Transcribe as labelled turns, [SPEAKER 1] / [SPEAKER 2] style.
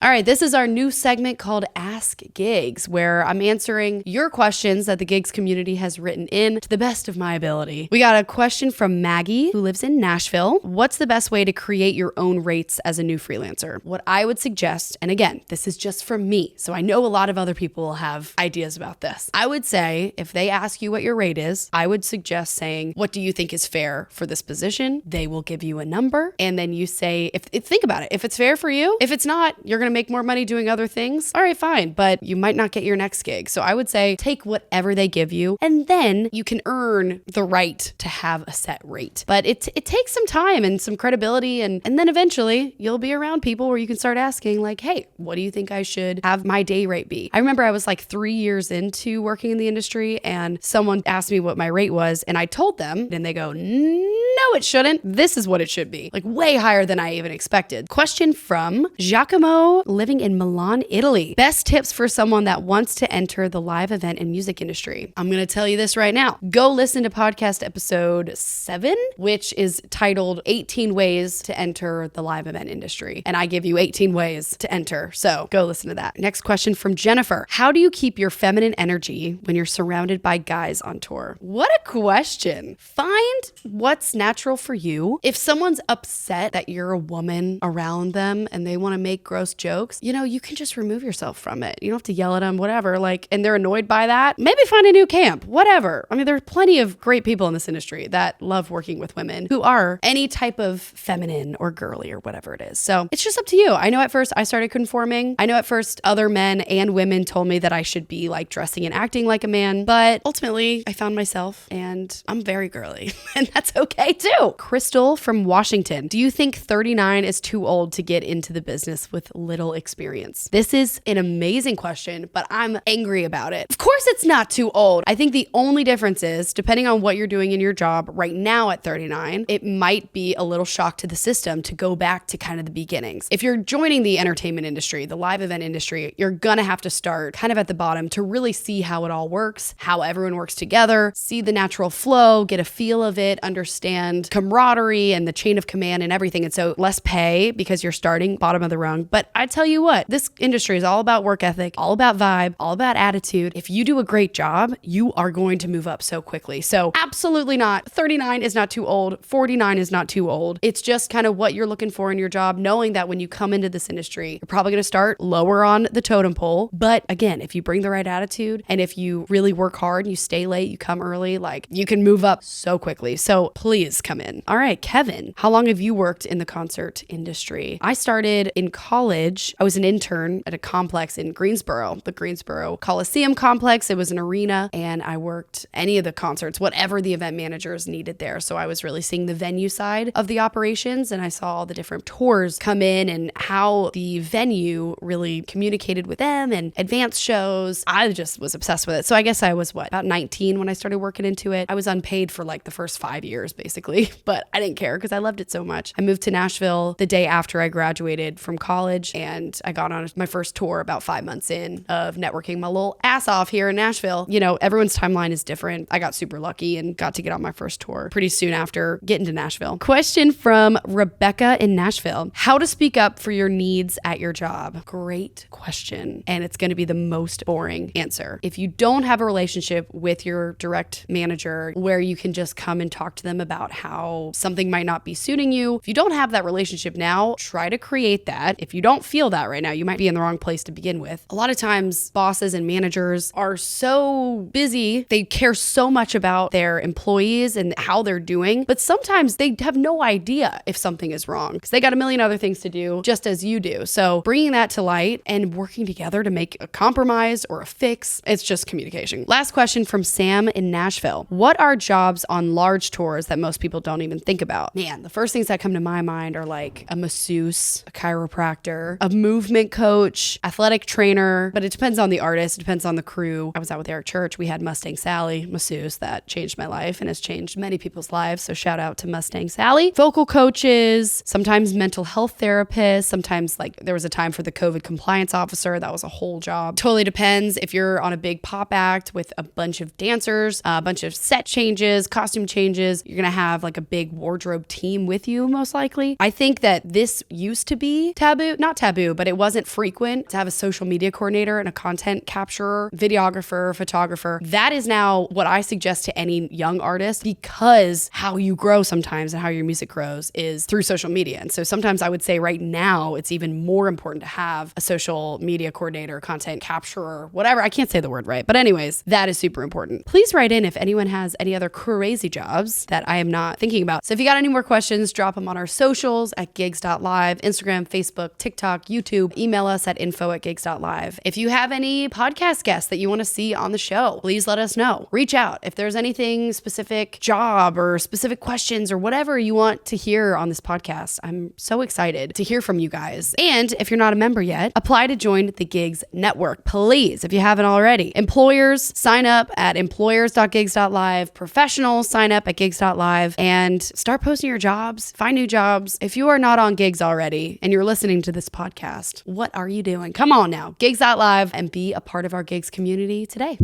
[SPEAKER 1] All right, this is our new segment called Ask Giggs, where I'm answering your questions that the Giggs community has written in to the best of my ability. We got a question from Maggie, who lives in Nashville. What's the best way to create your own rates as a new freelancer? What I would suggest, and again, this is just from me, so I know a lot of other people will have ideas about this. I would say if they ask you what your rate is, I would suggest saying, what do you think is fair for this position? They will give you a number, and then you say, think about it. If it's fair for you, if it's not, you're going to make more money doing other things. All right, fine, but you might not get your next gig. So I would say take whatever they give you, and then you can earn the right to have a set rate. But it takes some time and some credibility, and then eventually you'll be around people where you can start asking like, hey, what do you think I should have my day rate be? I remember I was like 3 years into working in the industry, and someone asked me what my rate was, and I told them, and they go, no, it shouldn't. This is what it should be. Like way higher than I even expected. Question from Giacomo, living in Milan, Italy. Best tips for someone that wants to enter the live event and music industry. I'm going to tell you this right now. Go listen to podcast episode 7, which is titled 18 Ways to Enter the Live Event Industry. And I give you 18 ways to enter. So go listen to that. Next question from Jennifer. How do you keep your feminine energy when you're surrounded by guys on tour? What a question. Find what's natural for you. If someone's upset that you're a woman around them and they want to make gross jokes, you can just remove yourself from it. You don't have to yell at them, whatever. And they're annoyed by that. Maybe find a new camp, whatever. I mean, there are plenty of great people in this industry that love working with women who are any type of feminine or girly or whatever it is. So it's just up to you. I know at first I started conforming. I know at first other men and women told me that I should be like dressing and acting like a man, but ultimately I found myself and I'm very girly and that's okay too. Crystal from Washington. Do you think 39 is too old to get into the business with little experience? This is an amazing question, but I'm angry about it. Of course it's not too old. I think the only difference is, depending on what you're doing in your job right now at 39, it might be a little shock to the system to go back to kind of the beginnings. If you're joining the entertainment industry, the live event industry, you're gonna have to start kind of at the bottom to really see how it all works, how everyone works together, see the natural flow, get a feel of it, understand camaraderie and the chain of command and everything. And so less pay because you're starting bottom of the rung. But I tell you what, this industry is all about work ethic, all about vibe, all about attitude. If you do a great job, you are going to move up so quickly. So absolutely not. 39 is not too old. 49 is not too old. It's just kind of what you're looking for in your job, knowing that when you come into this industry, you're probably going to start lower on the totem pole. But again, if you bring the right attitude and if you really work hard, you stay late, you come early, you can move up so quickly. So please come in. All right, Kevin, how long have you worked in the concert industry? I started in college. I was an intern at a complex in Greensboro, the Greensboro Coliseum complex. It was an arena, and I worked any of the concerts, whatever the event managers needed there. So I was really seeing the venue side of the operations, and I saw all the different tours come in and how the venue really communicated with them and advanced shows. I just was obsessed with it. So I guess I was about 19 when I started working into it. I was unpaid for the first 5 years basically, but I didn't care because I loved it so much. I moved to Nashville the day after I graduated from college, and I got on my first tour about 5 months in of networking my little ass off here in Nashville. Everyone's timeline is different. I got super lucky and got to get on my first tour pretty soon after getting to Nashville. Question from Rebecca in Nashville. How to speak up for your needs at your job? Great question. And it's going to be the most boring answer. If you don't have a relationship with your direct manager where you can just come and talk to them about how something might not be suiting you, if you don't have that relationship now, try to create that. If you don't feel that right now, you might be in the wrong place to begin with. A lot of times bosses and managers are so busy. They care so much about their employees and how they're doing, but sometimes they have no idea if something is wrong because they got a million other things to do just as you do. So bringing that to light and working together to make a compromise or a fix, it's just communication. Last question from Sam in Nashville. What are jobs on large tours that most people don't even think about? Man, the first things that come to my mind are a masseuse, a chiropractor, a movement coach, athletic trainer, but it depends on the artist, it depends on the crew. I was out with Eric Church. We had Mustang Sally, masseuse, that changed my life and has changed many people's lives. So shout out to Mustang Sally. Vocal coaches, sometimes mental health therapists, sometimes there was a time for the COVID compliance officer. That was a whole job. Totally depends. If you're on a big pop act with a bunch of dancers, a bunch of set changes, costume changes, you're going to have a big wardrobe team with you most likely. I think that this used to be taboo, not taboo, taboo, but it wasn't frequent to have a social media coordinator and a content capturer, videographer, photographer. That is now what I suggest to any young artist, because how you grow sometimes and how your music grows is through social media. And so sometimes I would say right now it's even more important to have a social media coordinator, content capturer, whatever. I can't say the word right, but anyways, that is super important. Please write in if anyone has any other crazy jobs that I am not thinking about. So if you got any more questions, drop them on our socials at giggs.live, Instagram, Facebook, TikTok, YouTube. Email us at info@giggs.live. If you have any podcast guests that you want to see on the show, please let us know. Reach out. If there's anything specific, job or specific questions or whatever you want to hear on this podcast, I'm so excited to hear from you guys. And if you're not a member yet, apply to join the Giggs network, please, if you haven't already. Employers, sign up at employers.giggs.live. Professionals, sign up at giggs.live and start posting your jobs, find new jobs. If you are not on Giggs already and you're listening to this podcast, what are you doing? Come on now, giggs.live and be a part of our Giggs community today.